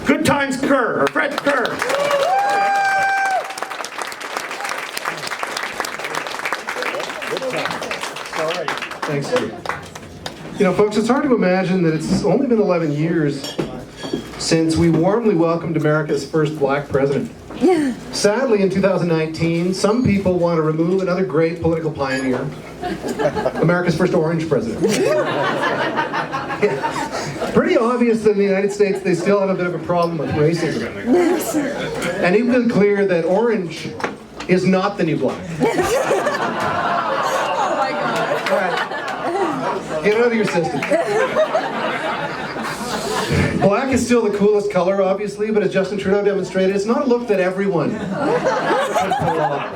Good Times Kerr, or Fred Kerr. Thanks, Steve. You know, folks, it's hard to imagine that it's only been 11 years since we warmly welcomed America's first black president. Yeah. Sadly, in 2019, some people want to remove another great political pioneer, America's first orange president. Yeah. Pretty obvious that in the United States they still have a bit of a problem with racism. And even clear that orange is not the new black. Oh my God. All right. Get it out of your system. Black is still the coolest color, obviously, but as Justin Trudeau demonstrated, it's not a look that everyone can pull off.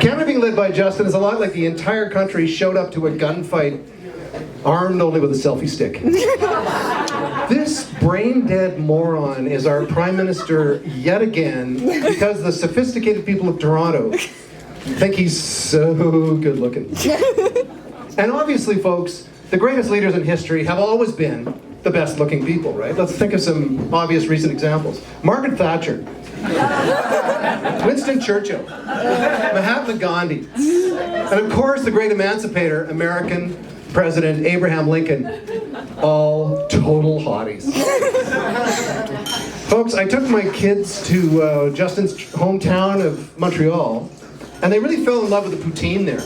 Canada being led by Justin is a lot like the entire country showed up to a gunfight, armed only with a selfie stick. This brain-dead moron is our Prime Minister yet again because the sophisticated people of Toronto think he's so good-looking. And obviously, folks, the greatest leaders in history have always been the best-looking people, right? Let's think of some obvious recent examples. Margaret Thatcher, Winston Churchill, Mahatma Gandhi, and of course the great emancipator, American President Abraham Lincoln, all total hotties. Folks, I took my kids to Justin's hometown of Montreal, and they really fell in love with the poutine there.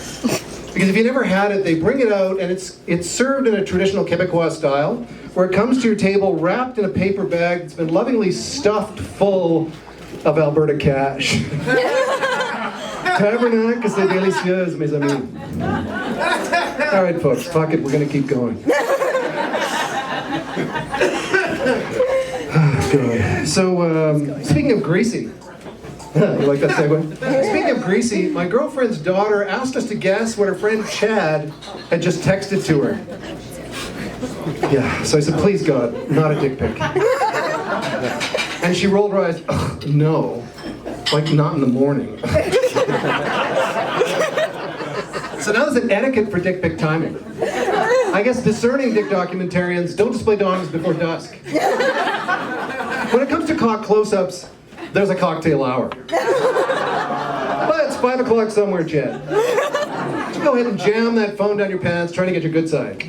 Because if you never had it, they bring it out, and it's served in a traditional Quebecois style, where it comes to your table wrapped in a paper bag that's been lovingly stuffed full of Alberta cash. Tabernacle, c'est délicieuse, mes amis. All right, folks, fuck it, we're going to keep going. Good. So, speaking of greasy, you like that segue? Speaking of greasy, my girlfriend's daughter asked us to guess what her friend Chad had just texted to her. Yeah, so I said, please God, not a dick pic. And she rolled her eyes, no, like not in the morning. So now there's an etiquette for dick pic timing. I guess discerning dick documentarians don't display dongs before dusk. When it comes to cock close-ups, there's a cocktail hour. But it's 5 o'clock somewhere, Chad. Go ahead and jam that phone down your pants, trying to get your good side.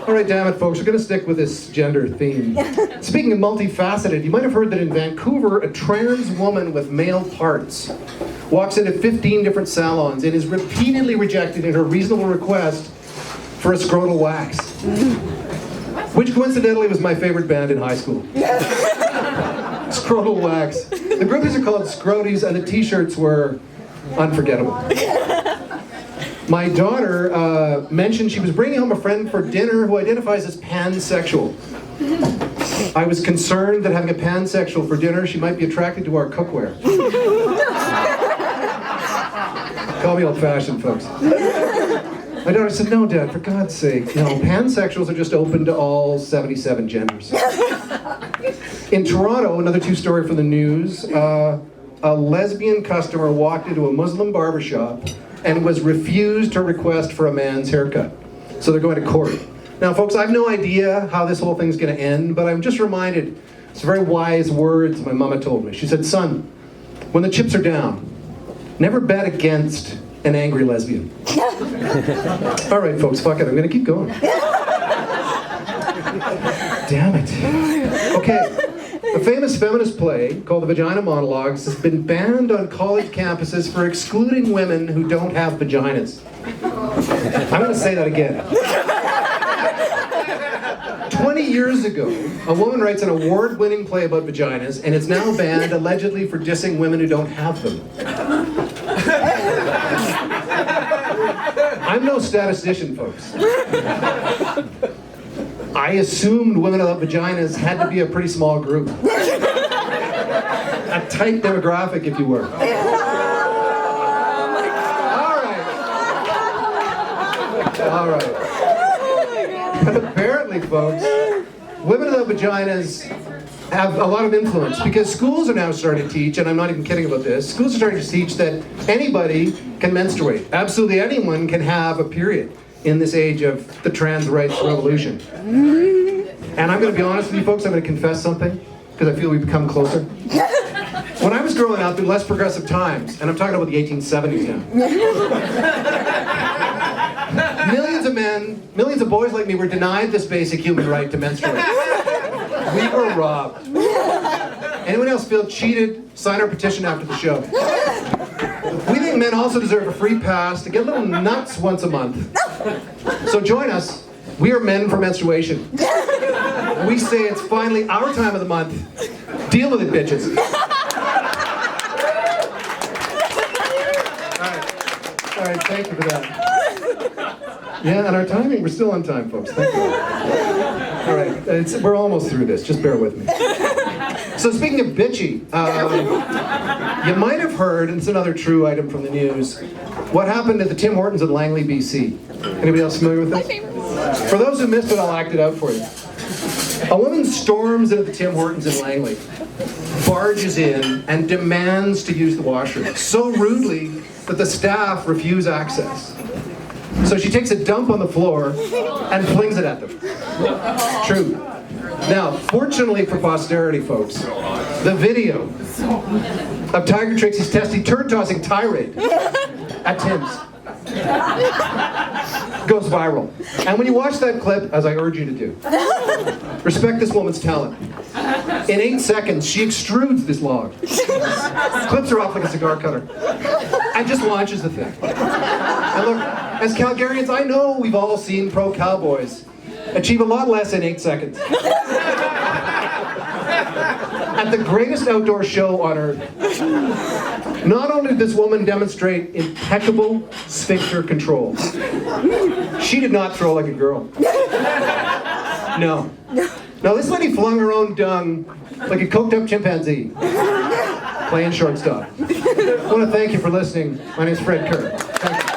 All right, damn it, folks, we're going to stick with this gender theme. Speaking of multifaceted, you might have heard that in Vancouver, a trans woman with male parts walks into 15 different salons and is repeatedly rejected in her reasonable request for a scrotal wax. Which coincidentally was my favorite band in high school. Scrotal wax. The groupies are called Scroties, and the t-shirts were unforgettable. My daughter mentioned she was bringing home a friend for dinner who identifies as pansexual. I was concerned that having a pansexual for dinner, she might be attracted to our cookware. Call me old-fashioned, folks. My daughter said, no, Dad, for God's sake. No, pansexuals are just open to all 77 genders. In Toronto, another true story from the news, a lesbian customer walked into a Muslim barbershop and was refused her request for a man's haircut. So they're going to court. Now, folks, I have no idea how this whole thing's going to end, but I'm just reminded, it's very wise words my mama told me. She said, son, when the chips are down, never bet against an angry lesbian. All right, folks, fuck it, I'm going to keep going. Damn it. Okay. A famous feminist play called The Vagina Monologues has been banned on college campuses for excluding women who don't have vaginas. I'm going to say that again. 20 years ago, a woman writes an award-winning play about vaginas, and it's now banned allegedly for dissing women who don't have them. I'm no statistician, folks. I assumed women without vaginas had to be a pretty small group. A tight demographic, if you were. All right. But apparently, folks, women without vaginas have a lot of influence because schools are now starting to teach, and I'm not even kidding about this, schools are starting to teach that anybody can menstruate. Absolutely anyone can have a period in this age of the trans rights revolution. And I'm going to be honest with you folks, I'm going to confess something, because I feel we've become closer. When I was growing up in less progressive times, and I'm talking about the 1870s now, millions of men, millions of boys like me were denied this basic human right to menstruate. We were robbed. Anyone else feel cheated? Sign our petition after the show. We think men also deserve a free pass to get little nuts once a month. So join us. We are men for menstruation. We say it's finally our time of the month. Deal with it, bitches. All right, thank you for that. Yeah, and our timing, we're still on time, folks. Thank you. All right, we're almost through this. Just bear with me. So speaking of bitchy, you might have heard, and it's another true item from the news, what happened at the Tim Hortons in Langley, BC. Anybody else familiar with this? For those who missed it, I'll act it out for you. A woman storms into the Tim Hortons in Langley, barges in, and demands to use the washroom, so rudely that the staff refuse access. So she takes a dump on the floor and flings it at them. True. Now, fortunately for posterity, folks, the video of Tiger Trixie's testy turd-tossing tirade at Tim's goes viral. And when you watch that clip, as I urge you to do, respect this woman's talent. In 8 seconds, she extrudes this log, clips her off like a cigar cutter, and just launches the thing. And look, as Calgarians, I know we've all seen pro cowboys achieve a lot less in 8 seconds. At the greatest outdoor show on earth, not only did this woman demonstrate impeccable sphincter control, she did not throw like a girl. No. No, this lady flung her own dung like a coked up chimpanzee, playing shortstop. I want to thank you for listening. My name is Fred Kerr. Thank you.